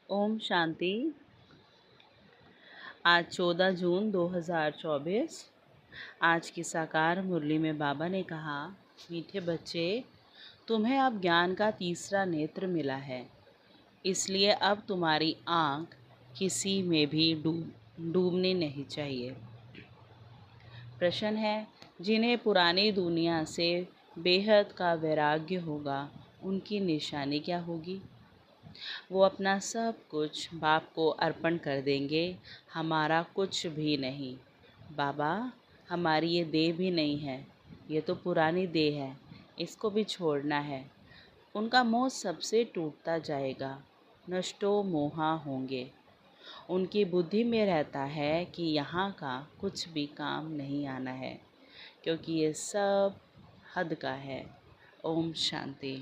ओम शांति। आज 14 जून 2024। आज की साकार मुरली में बाबा ने कहा, मीठे बच्चे, तुम्हें अब ज्ञान का तीसरा नेत्र मिला है, इसलिए अब तुम्हारी आँख किसी में भी डूबनी नहीं चाहिए। प्रश्न है, जिन्हें पुरानी दुनिया से बेहद का वैराग्य होगा, उनकी निशानी क्या होगी? वो अपना सब कुछ बाप को अर्पण कर देंगे, हमारा कुछ भी नहीं। बाबा, हमारी ये देह भी नहीं है, ये तो पुरानी देह है, इसको भी छोड़ना है। उनका मोह सबसे टूटता जाएगा, नष्टो मोहा होंगे। उनकी बुद्धि में रहता है कि यहाँ का कुछ भी काम नहीं आना है, क्योंकि ये सब हद का है। ओम शांति।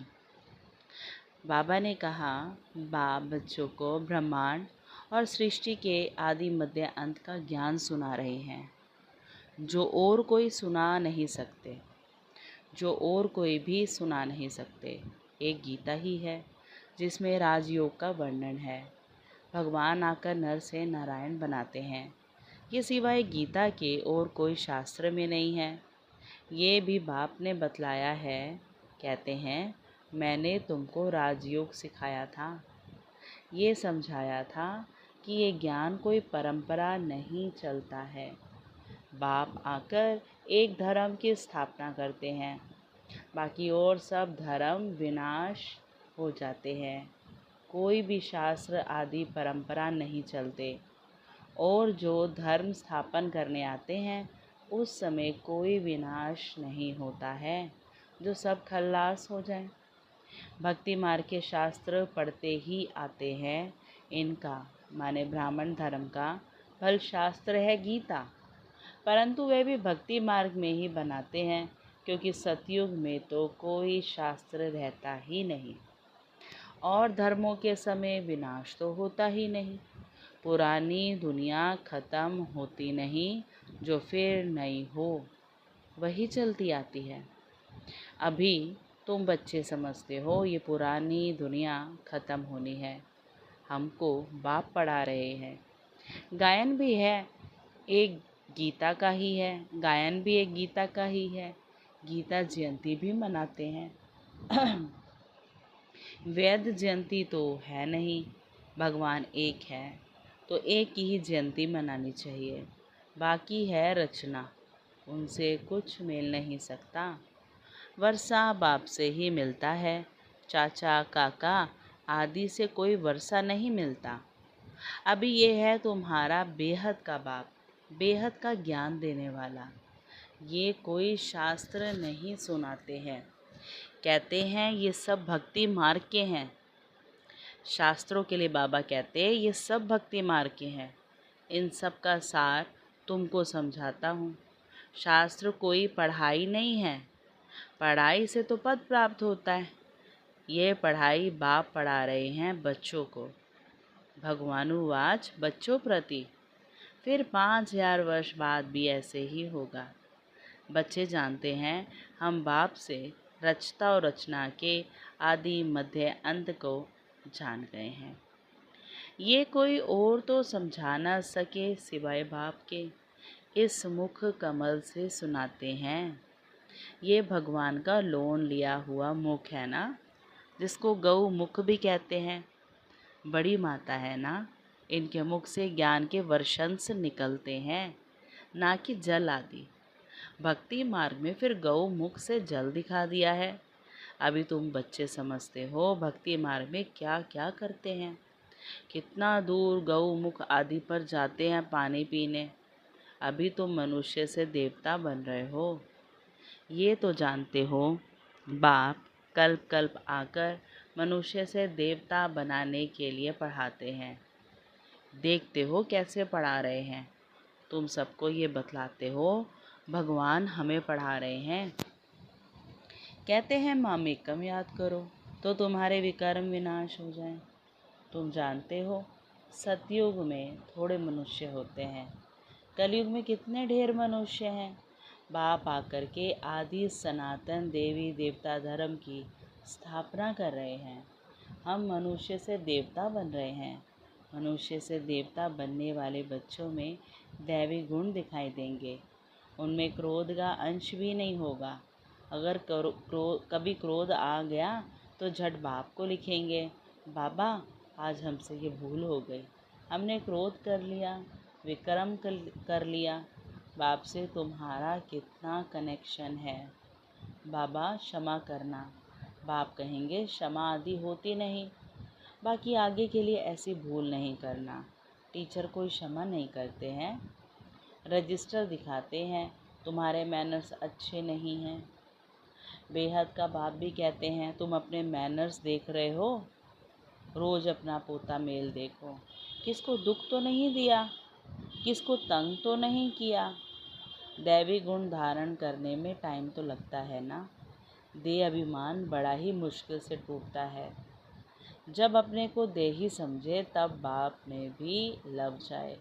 बाबा ने कहा, बाप बच्चों को ब्रह्मांड और सृष्टि के आदि मध्य अंत का ज्ञान सुना रहे हैं, जो और कोई सुना नहीं सकते, जो और कोई भी सुना नहीं सकते। एक गीता ही है जिसमें राजयोग का वर्णन है। भगवान आकर नर से नारायण बनाते हैं। ये सिवाय गीता के और कोई शास्त्र में नहीं है। ये भी बाप ने बतलाया है। कहते हैं, मैंने तुमको राजयोग सिखाया था, ये समझाया था कि ये ज्ञान कोई परंपरा नहीं चलता है। बाप आकर एक धर्म की स्थापना करते हैं, बाकी और सब धर्म विनाश हो जाते हैं। कोई भी शास्त्र आदि परंपरा नहीं चलते, और जो धर्म स्थापन करने आते हैं उस समय कोई विनाश नहीं होता है, जो सब खल्लास हो जाए। भक्ति मार्ग के शास्त्र पढ़ते ही आते हैं। इनका माने ब्राह्मण धर्म का फल शास्त्र है गीता, परंतु वे भी भक्ति मार्ग में ही बनाते हैं, क्योंकि सतयुग में तो कोई शास्त्र रहता ही नहीं और धर्मों के समय विनाश तो होता ही नहीं। पुरानी दुनिया खत्म होती नहीं, जो फिर नई हो वही चलती आती है। अभी तुम बच्चे समझते हो ये पुरानी दुनिया खत्म होनी है, हमको बाप पढ़ा रहे हैं। गायन भी है, एक गीता का ही है, गायन भी एक गीता का ही है। गीता जयंती भी मनाते हैं। वेद जयंती तो है नहीं, भगवान एक है तो एक की ही जयंती मनानी चाहिए। बाकी है रचना, उनसे कुछ मिल नहीं सकता। वर्षा बाप से ही मिलता है, चाचा काका आदि से कोई वर्षा नहीं मिलता। अभी ये है तुम्हारा बेहद का बाप, बेहद का ज्ञान देने वाला। ये कोई शास्त्र नहीं सुनाते हैं, कहते हैं ये सब भक्ति मार्ग के हैं। शास्त्रों के लिए बाबा कहते हैं ये सब भक्ति मार्ग के हैं। इन सब का सार तुमको समझाता हूँ। शास्त्र कोई पढ़ाई नहीं है, पढ़ाई से तो पद प्राप्त होता है। ये पढ़ाई बाप पढ़ा रहे हैं बच्चों को। भगवानुवाच बच्चों प्रति। फिर 5000 वर्ष बाद भी ऐसे ही होगा। बच्चे जानते हैं हम बाप से रचता और रचना के आदि मध्य अंत को जान गए हैं। ये कोई और तो समझा ना सके सिवाय बाप के। इस मुख कमल से सुनाते हैं। ये भगवान का लोन लिया हुआ मुख है ना, जिसको गौ मुख भी कहते हैं। बड़ी माता है ना, इनके मुख से ज्ञान के वर्षंस निकलते हैं, ना कि जल आदि। भक्ति मार्ग में फिर गौ मुख से जल दिखा दिया है। अभी तुम बच्चे समझते हो भक्ति मार्ग में क्या क्या करते हैं। कितना दूर गौ मुख आदि पर जाते हैं पानी पीने। अभी तुम मनुष्य से देवता बन रहे हो। ये तो जानते हो बाप कल्प कल्प आकर मनुष्य से देवता बनाने के लिए पढ़ाते हैं। देखते हो कैसे पढ़ा रहे हैं। तुम सबको ये बतलाते हो भगवान हमें पढ़ा रहे हैं। कहते हैं मामेकम याद करो तो तुम्हारे विकर्म विनाश हो जाएं। तुम जानते हो सतयुग में थोड़े मनुष्य होते हैं, कलयुग में कितने ढेर मनुष्य हैं। बाप आकर के आदि सनातन देवी देवता धर्म की स्थापना कर रहे हैं। हम मनुष्य से देवता बन रहे हैं। मनुष्य से देवता बनने वाले बच्चों में दैवी गुण दिखाई देंगे। उनमें क्रोध का अंश भी नहीं होगा। अगर कभी क्रोध आ गया तो झट बाप को लिखेंगे, बाबा आज हमसे ये भूल हो गई, हमने क्रोध कर लिया, विक्रम कर लिया। बाप से तुम्हारा कितना कनेक्शन है, बाबा क्षमा करना। बाप कहेंगे क्षमा आदि होती नहीं, बाकी आगे के लिए ऐसी भूल नहीं करना। टीचर कोई क्षमा नहीं करते हैं, रजिस्टर दिखाते हैं, तुम्हारे मैनर्स अच्छे नहीं हैं। बेहद का बाप भी कहते हैं, तुम अपने मैनर्स देख रहे हो, रोज़ अपना पोता मेल देखो, किसको दुख तो नहीं दिया, किसको तंग तो नहीं किया। दैवी गुण धारण करने में टाइम तो लगता है ना। देह अभिमान बड़ा ही मुश्किल से टूटता है। जब अपने को देही समझे तब बाप में भी लग जाए,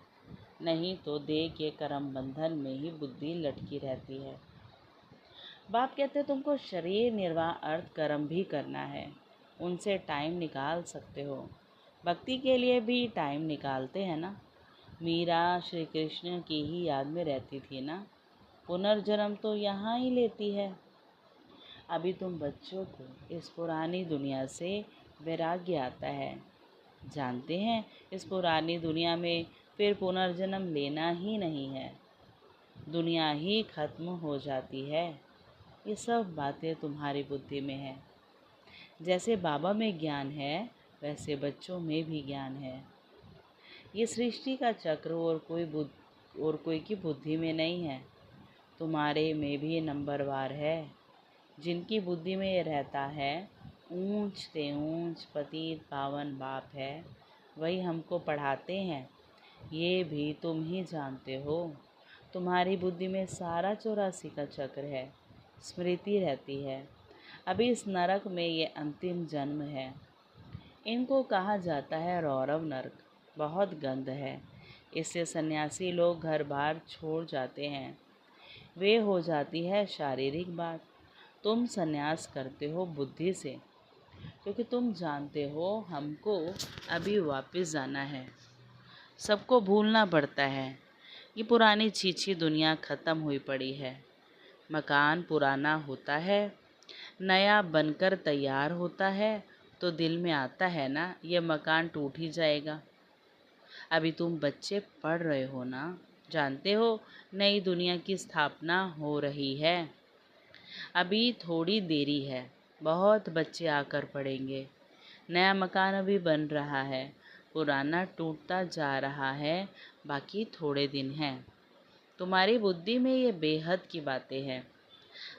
नहीं तो देह के कर्म बंधन में ही बुद्धि लटकी रहती है। बाप कहते तुमको शरीर निर्वाह अर्थ कर्म भी करना है, उनसे टाइम निकाल सकते हो। भक्ति के लिए भी टाइम निकालते हैं ना। मीरा श्री कृष्ण की ही याद में रहती थी ना। पुनर्जन्म तो यहाँ ही लेती है। अभी तुम बच्चों को इस पुरानी दुनिया से वैराग्य आता है। जानते हैं इस पुरानी दुनिया में फिर पुनर्जन्म लेना ही नहीं है, दुनिया ही खत्म हो जाती है। ये सब बातें तुम्हारी बुद्धि में है। जैसे बाबा में ज्ञान है वैसे बच्चों में भी ज्ञान है। ये सृष्टि का चक्र और कोई की बुद्धि में नहीं है, तुम्हारे में भी नंबरवार है। जिनकी बुद्धि में ये रहता है, ऊंच से ऊंच पतित पावन बाप है, वही हमको पढ़ाते हैं। ये भी तुम ही जानते हो। तुम्हारी बुद्धि में सारा 84 का चक्र है, स्मृति रहती है। अभी इस नरक में ये अंतिम जन्म है। इनको कहा जाता है रौरव नरक। बहुत गंध है, इससे सन्यासी लोग घर बार छोड़ जाते हैं। वे हो जाती है शारीरिक बात। तुम सन्यास करते हो बुद्धि से, क्योंकि तुम जानते हो हमको अभी वापस जाना है। सबको भूलना पड़ता है। ये पुरानी छीछी दुनिया ख़त्म हुई पड़ी है। मकान पुराना होता है, नया बनकर तैयार होता है, तो दिल में आता है ना ये मकान टूट ही जाएगा। अभी तुम बच्चे पढ़ रहे हो ना, जानते हो नई दुनिया की स्थापना हो रही है। अभी थोड़ी देरी है, बहुत बच्चे आकर पढ़ेंगे। नया मकान अभी बन रहा है, पुराना टूटता जा रहा है, बाकी थोड़े दिन हैं। तुम्हारी बुद्धि में ये बेहद की बातें हैं।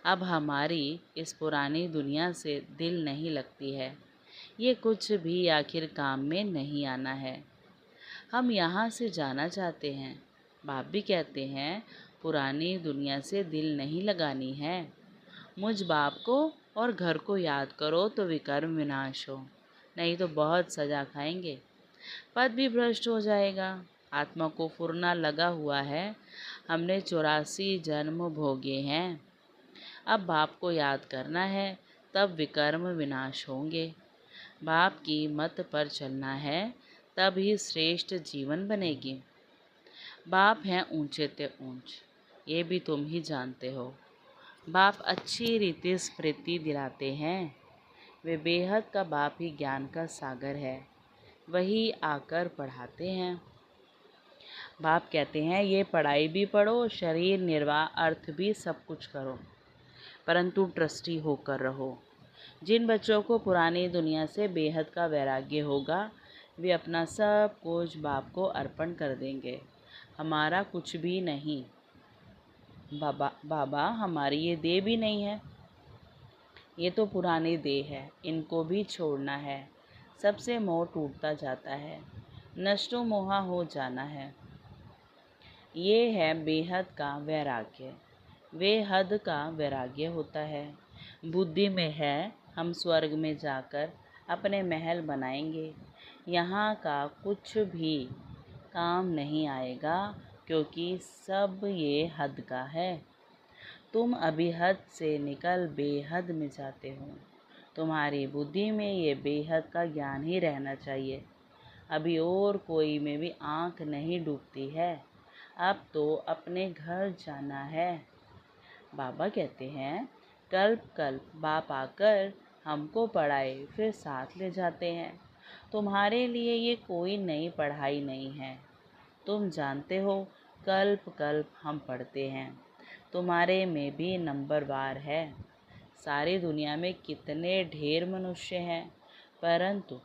अब हमारी इस पुरानी दुनिया से दिल नहीं लगती है। ये कुछ भी आखिर काम में नहीं आना है। हम यहाँ से जाना चाहते हैं। बाप भी कहते हैं पुरानी दुनिया से दिल नहीं लगानी है। मुझ बाप को और घर को याद करो तो विकर्म विनाश हो, नहीं तो बहुत सज़ा खाएंगे। पद भी भ्रष्ट हो जाएगा। आत्मा को फुरना लगा हुआ है, हमने 84 जन्म भोगे हैं। अब बाप को याद करना है, तब विकर्म विनाश होंगे। बाप की मत पर चलना है, तब ही श्रेष्ठ जीवन बनेगी। बाप हैं ऊंचे ते ऊंच, ये भी तुम ही जानते हो। बाप अच्छी रीति स्मृति दिलाते हैं। वे बेहद का बाप ही ज्ञान का सागर है, वही आकर पढ़ाते हैं। बाप कहते हैं ये पढ़ाई भी पढ़ो, शरीर निर्वाह अर्थ भी सब कुछ करो, परंतु ट्रस्टी होकर रहो। जिन बच्चों को पुरानी दुनिया से बेहद का वैराग्य होगा, वे अपना सब कुछ बाप को अर्पण कर देंगे। हमारा कुछ भी नहीं। बाबा हमारी ये देह भी नहीं है, ये तो पुरानी देह है, इनको भी छोड़ना है। सबसे मोह टूटता जाता है, नष्टो मोहा हो जाना है। ये है बेहद का वैराग्य। वे हद का वैराग्य होता है। बुद्धि में है हम स्वर्ग में जाकर अपने महल बनाएंगे, यहाँ का कुछ भी काम नहीं आएगा, क्योंकि सब ये हद का है। तुम अभी हद से निकल बेहद में जाते हो। तुम्हारी बुद्धि में ये बेहद का ज्ञान ही रहना चाहिए। अभी और कोई में भी आँख नहीं डूबती है, अब तो अपने घर जाना है। बाबा कहते हैं, कल्प कल्प बाप आकर हमको पढ़ाए फिर साथ ले जाते हैं। तुम्हारे लिए ये कोई नई पढ़ाई नहीं है, तुम जानते हो कल्प कल्प हम पढ़ते हैं। तुम्हारे में भी नंबरवार है। सारी दुनिया में कितने ढेर मनुष्य हैं, परंतु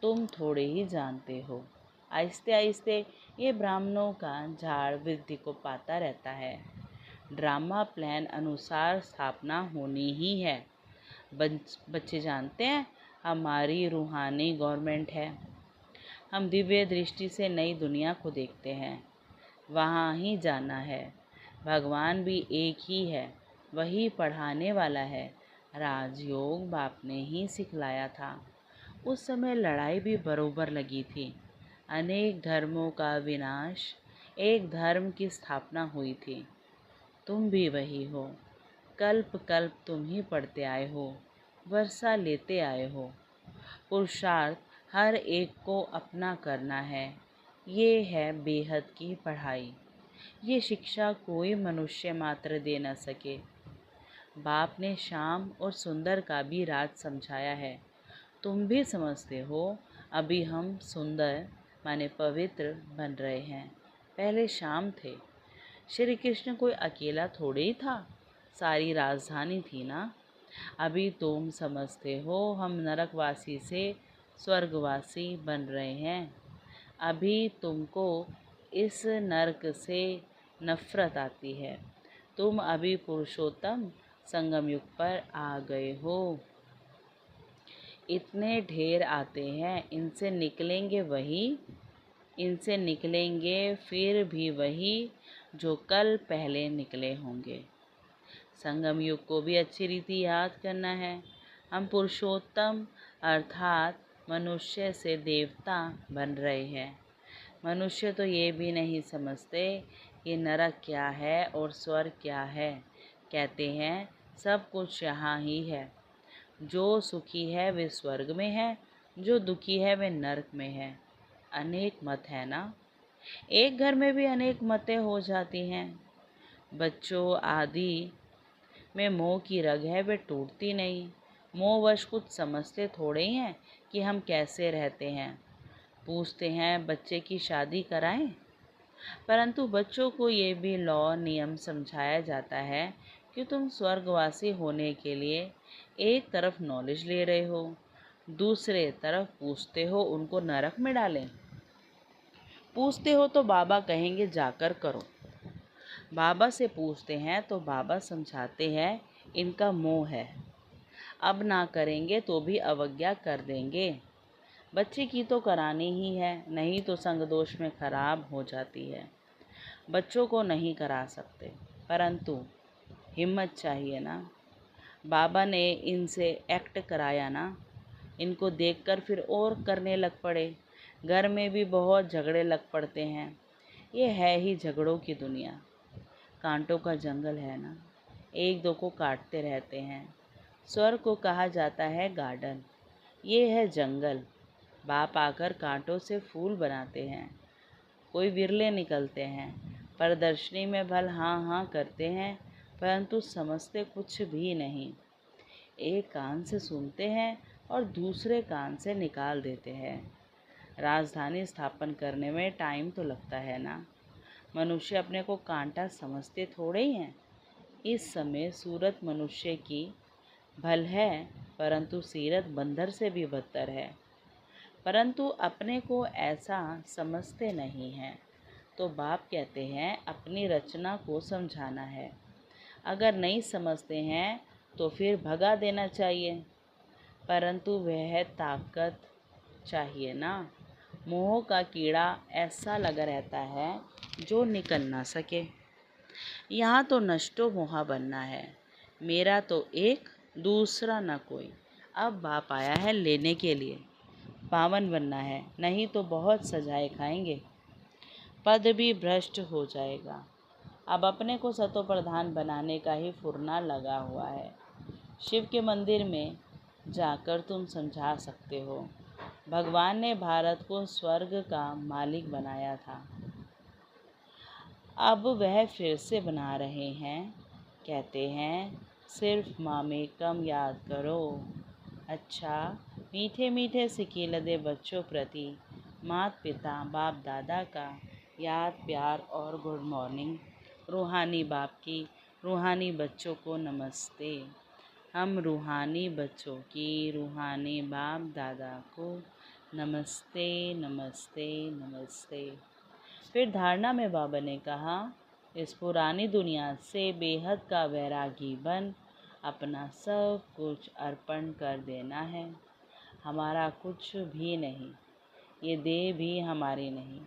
तुम थोड़े ही जानते हो। आहिस्ते आहिस्ते ये ब्राह्मणों का झाड़ वृद्धि को पाता रहता है। ड्रामा प्लान अनुसार स्थापना होनी ही है। बच्चे जानते हैं हमारी रूहानी गवर्नमेंट है। हम दिव्य दृष्टि से नई दुनिया को देखते हैं, वहाँ ही जाना है। भगवान भी एक ही है, वही पढ़ाने वाला है। राजयोग बाप ने ही सिखलाया था। उस समय लड़ाई भी बरोबर लगी थी। अनेक धर्मों का विनाश, एक धर्म की स्थापना हुई थी। तुम भी वही हो। कल्प कल्प तुम ही पढ़ते आए हो, वर्षा लेते आए हो। पुरुषार्थ हर एक को अपना करना है। ये है बेहद की पढ़ाई। ये शिक्षा कोई मनुष्य मात्र दे न सके। बाप ने श्याम और सुंदर का भी राज समझाया है। तुम भी समझते हो, अभी हम सुंदर माने पवित्र बन रहे हैं। पहले श्याम थे। श्री कृष्ण कोई अकेला थोड़े ही था, सारी राजधानी थी ना। अभी तुम समझते हो हम नरकवासी से स्वर्गवासी बन रहे हैं। अभी तुमको इस नरक से नफरत आती है। तुम अभी पुरुषोत्तम संगम युग पर आ गए हो। इतने ढेर आते हैं, इनसे निकलेंगे फिर भी वही जो कल पहले निकले होंगे। संगम युग को भी अच्छी रीति याद करना है। हम पुरुषोत्तम अर्थात मनुष्य से देवता बन रहे हैं। मनुष्य तो ये भी नहीं समझते कि नरक क्या है और स्वर्ग क्या है। कहते हैं सब कुछ यहाँ ही है। जो सुखी है वे स्वर्ग में है, जो दुखी है वे नरक में है। अनेक मत है ना, एक घर में भी अनेक मतें हो जाती हैं। बच्चों आदि में मोह की रग है, वे टूटती नहीं। मोहवश कुछ समझते थोड़े ही हैं कि हम कैसे रहते हैं। पूछते हैं बच्चे की शादी कराएं, परंतु बच्चों को ये भी लॉ नियम समझाया जाता है कि तुम स्वर्गवासी होने के लिए एक तरफ नॉलेज ले रहे हो, दूसरे तरफ पूछते हो उनको नरक में डालें। पूछते हो तो बाबा कहेंगे जाकर करो। बाबा से पूछते हैं तो बाबा समझाते हैं इनका मोह है, अब ना करेंगे तो भी अवज्ञा कर देंगे। बच्चे की तो करानी ही है, नहीं तो संग दोष में खराब हो जाती है। बच्चों को नहीं करा सकते, परंतु हिम्मत चाहिए ना। बाबा ने इनसे एक्ट कराया ना, इनको देखकर फिर और करने लग पड़े। घर में भी बहुत झगड़े लग पड़ते हैं। ये है ही झगड़ों की दुनिया, कांटों का जंगल है ना, एक दो को काटते रहते हैं। स्वर्ग को कहा जाता है गार्डन, ये है जंगल। बाप आकर कांटों से फूल बनाते हैं, कोई विरले निकलते हैं। प्रदर्शनी में भल हाँ हाँ करते हैं, परंतु समझते कुछ भी नहीं। एक कान से सुनते हैं और दूसरे कान से निकाल देते हैं। राजधानी स्थापन करने में टाइम तो लगता है ना। मनुष्य अपने को कांटा समझते थोड़े ही हैं। इस समय सूरत मनुष्य की भल है, परंतु सीरत बंदर से भी बदतर है। परंतु अपने को ऐसा समझते नहीं हैं, तो बाप कहते हैं अपनी रचना को समझाना है। अगर नहीं समझते हैं तो फिर भगा देना चाहिए, परंतु वह ताकत चाहिए ना। मोह का कीड़ा ऐसा लगा रहता है जो निकल ना सके। यहाँ तो नष्टो मोहा बनना है, मेरा तो एक दूसरा न कोई। अब बाप आया है लेने के लिए, पावन बनना है, नहीं तो बहुत सजाए खाएंगे, पद भी भ्रष्ट हो जाएगा। अब अपने को सतो प्रधान बनाने का ही फुरना लगा हुआ है। शिव के मंदिर में जाकर तुम समझा सकते हो, भगवान ने भारत को स्वर्ग का मालिक बनाया था, अब वह फिर से बना रहे हैं। कहते हैं सिर्फ मामे कम याद करो। अच्छा, मीठे मीठे सिकीलदे बच्चों प्रति माता पिता बाप दादा का याद प्यार और गुड मॉर्निंग। रूहानी बाप की रूहानी बच्चों को नमस्ते। हम रूहानी बच्चों की रूहानी बाप दादा को नमस्ते नमस्ते नमस्ते। फिर धारणा में बाबा ने कहा, इस पुरानी दुनिया से बेहद का वैरागी बन अपना सब कुछ अर्पण कर देना है। हमारा कुछ भी नहीं, ये देह भी हमारी नहीं,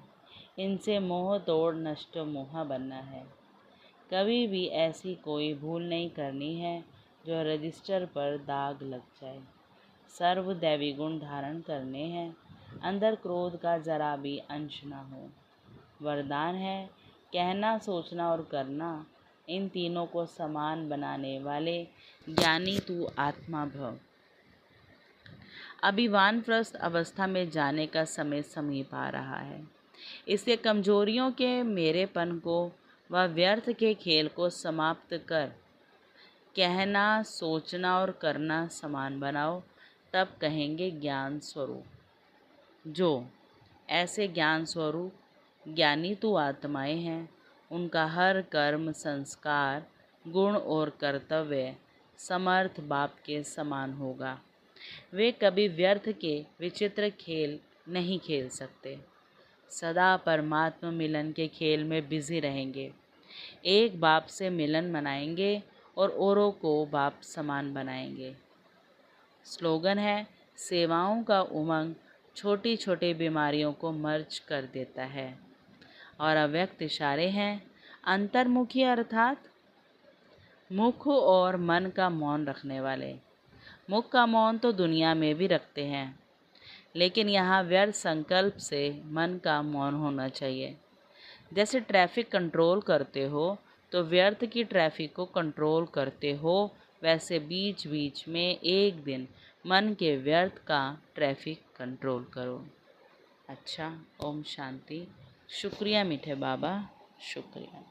इनसे मोह तोड़ नष्ट मोह बनना है। कभी भी ऐसी कोई भूल नहीं करनी है जो रजिस्टर पर दाग लग जाए। सर्व दैवी गुण धारण करने हैं, अंदर क्रोध का जरा भी अंश न हो। वरदान है कहना सोचना और करना, इन तीनों को समान बनाने वाले ज्ञानी तू आत्मा भव। अभी वानप्रस्थ अवस्था में जाने का समय समीप आ रहा है। इससे कमजोरियों के मेरेपन को व व्यर्थ के खेल को समाप्त कर कहना सोचना और करना समान बनाओ, तब कहेंगे ज्ञान स्वरूप। जो ऐसे ज्ञान स्वरूप ज्ञानी तू आत्माएं हैं, उनका हर कर्म संस्कार गुण और कर्तव्य समर्थ बाप के समान होगा। वे कभी व्यर्थ के विचित्र खेल नहीं खेल सकते, सदा परमात्मा मिलन के खेल में बिजी रहेंगे। एक बाप से मिलन मनाएंगे और औरों को बाप समान बनाएंगे। स्लोगन है सेवाओं का उमंग छोटी छोटी बीमारियों को मर्ज कर देता है। और अव्यक्त इशारे हैं अंतर्मुखी अर्थात मुख और मन का मौन रखने वाले। मुख का मौन तो दुनिया में भी रखते हैं, लेकिन यहाँ व्यर्थ संकल्प से मन का मौन होना चाहिए। जैसे ट्रैफिक कंट्रोल करते हो तो व्यर्थ की ट्रैफिक को कंट्रोल करते हो, वैसे बीच बीच में एक दिन मन के व्यर्थ का ट्रैफिक कंट्रोल करो। अच्छा, ओम शांति। शुक्रिया मीठे बाबा, शुक्रिया।